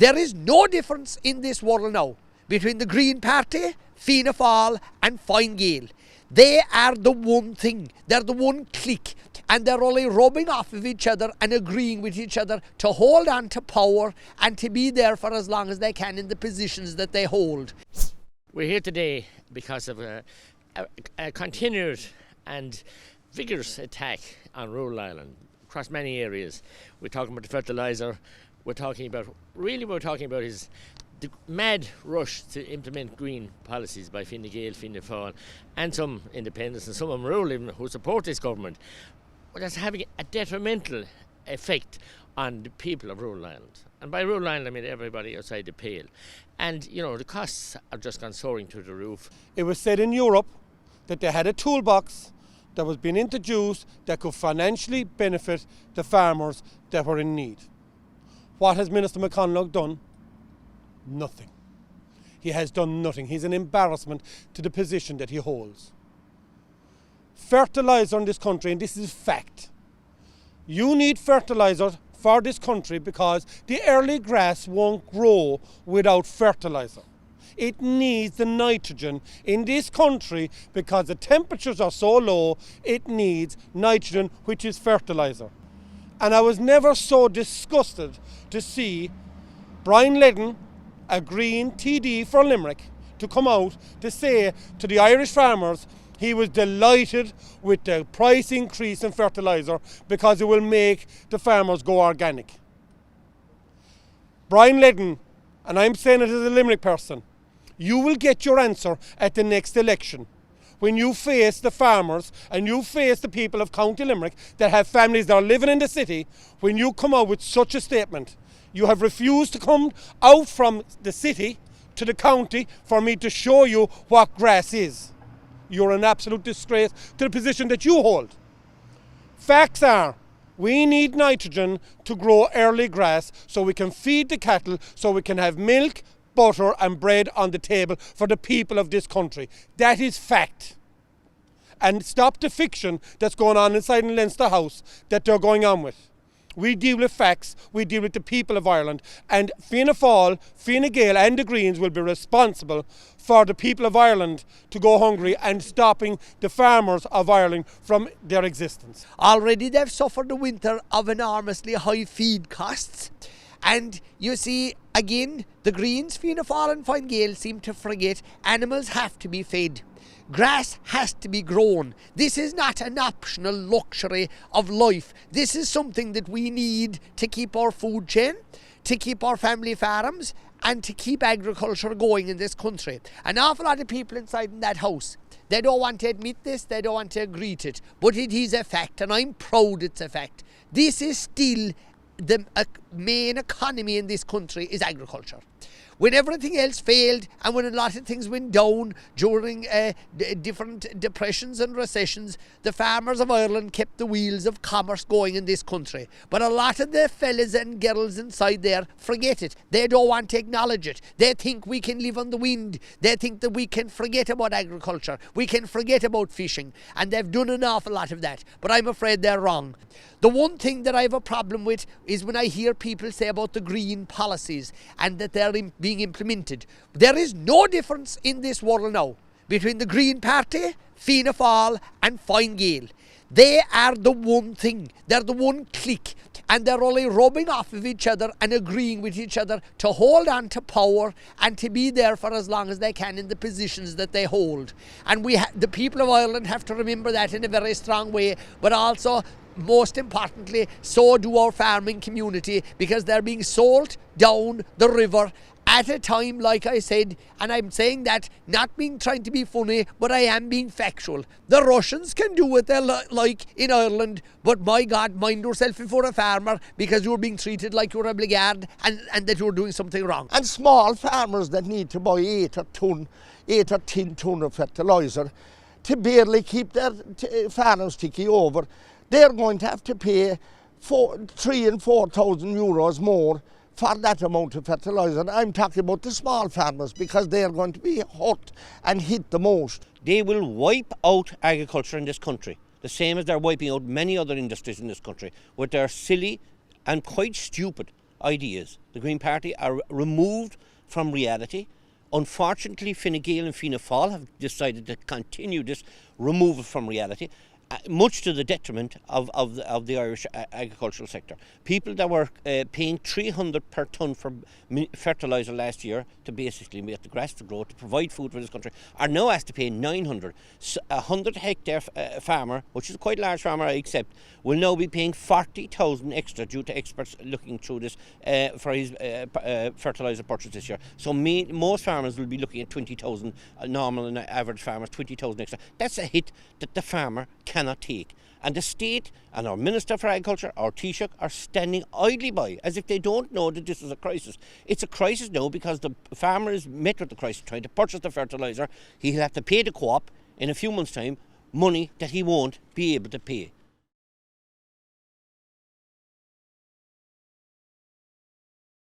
There is no difference in this world now between the Green Party, Fianna Fáil and Fine Gael. They are the one thing, they're the one clique, and they're only rubbing off of each other and agreeing with each other to hold on to power and to be there for as long as they can in the positions that they hold. We're here today because of a continued and vigorous attack on rural Ireland across many areas. We're talking about the fertiliser, we're talking about is the mad rush to implement green policies by Fine Gael, Fianna Fáil and some independents and some of them rural even who support this government. But that's having a detrimental effect on the people of rural Ireland. And by rural Ireland I mean everybody outside the pale. And you know, the costs have just gone soaring through the roof. It was said in Europe that they had a toolbox that was being introduced that could financially benefit the farmers that were in need. What has Minister McConalogue done? Nothing. He has done nothing. He's an embarrassment to the position that he holds. Fertiliser in this country, and this is fact. You need fertiliser for this country because the early grass won't grow without fertiliser. It needs the nitrogen in this country because the temperatures are so low, it needs nitrogen, which is fertiliser. And I was never so disgusted to see Brian Ledden, a Green TD for Limerick, to come out to say to the Irish farmers he was delighted with the price increase in fertiliser because it will make the farmers go organic. Brian Ledden, and I'm saying it as a Limerick person, you will get your answer at the next election. When you face the farmers and you face the people of County Limerick that have families that are living in the city, when you come out with such a statement, you have refused to come out from the city to the county for me to show you what grass is. You're an absolute disgrace to the position that you hold. Facts are, we need nitrogen to grow early grass so we can feed the cattle, so we can have milk, butter and bread on the table for the people of this country. That is fact. And stop the fiction that's going on inside in Leinster House that they're going on with. We deal with facts, we deal with the people of Ireland, and Fianna Fáil, Fine Gael and the Greens will be responsible for the people of Ireland to go hungry and stopping the farmers of Ireland from their existence. Already they've suffered a winter of enormously high feed costs. And you see, again, the Greens, Fianna Fáil and Fine Gael seem to forget animals have to be fed. Grass has to be grown. This is not an optional luxury of life. This is something that we need to keep our food chain, to keep our family farms, and to keep agriculture going in this country. An awful lot of people inside in that house, they don't want to admit this, they don't want to agree to it, but it is a fact, and I'm proud it's a fact. This is still the main economy in this country is agriculture. When everything else failed and when a lot of things went down during different depressions and recessions, the farmers of Ireland kept the wheels of commerce going in this country. But a lot of the fellas and girls inside there forget it. They don't want to acknowledge it. They think we can live on the wind. They think that we can forget about agriculture. We can forget about fishing. And they've done an awful lot of that. But I'm afraid they're wrong. The one thing that I have a problem with is when I hear people say about the green policies and that they're being implemented. There is no difference in this world now between the Green Party, Fianna Fáil and Fine Gael. They are the one thing, they're the one clique, and they're only rubbing off of each other and agreeing with each other to hold on to power and to be there for as long as they can in the positions that they hold. And the people of Ireland have to remember that in a very strong way, but also most importantly, so do our farming community, because they're being sold down the river at a time, like I said, and I'm saying that not trying to be funny, but I am being factual. The Russians can do what they like in Ireland, but my God, mind yourself if you're a farmer, because you're being treated like you're a blackguard and that you're doing something wrong. And small farmers that need to buy 8 or 10 ton of fertiliser to barely keep their farms ticking over, they're going to have to pay 3,000 and 4,000 euros more for that amount of fertiliser. I'm talking about the small farmers because they're going to be hurt and hit the most. They will wipe out agriculture in this country, the same as they're wiping out many other industries in this country, with their silly and quite stupid ideas. The Green Party are removed from reality. Unfortunately, Fine Gael and Fianna Fáil have decided to continue this removal from reality, much to the detriment of the Irish agricultural sector. People that were paying 300 per tonne for fertiliser last year to basically make the grass to grow, to provide food for this country, are now asked to pay 900. So a 100 hectare farmer, which is quite a large farmer I accept, will now be paying 40,000 extra due to experts looking through this for his fertiliser purchase this year. So most farmers will be looking at 20,000, normal and average farmers, 20,000 extra. That's a hit that the farmer cannot take. And the state and our Minister for Agriculture, our Taoiseach, are standing idly by as if they don't know that this is a crisis. It's a crisis now because the farmer is met with the crisis, trying to purchase the fertiliser. He'll have to pay the co-op in a few months' time money that he won't be able to pay.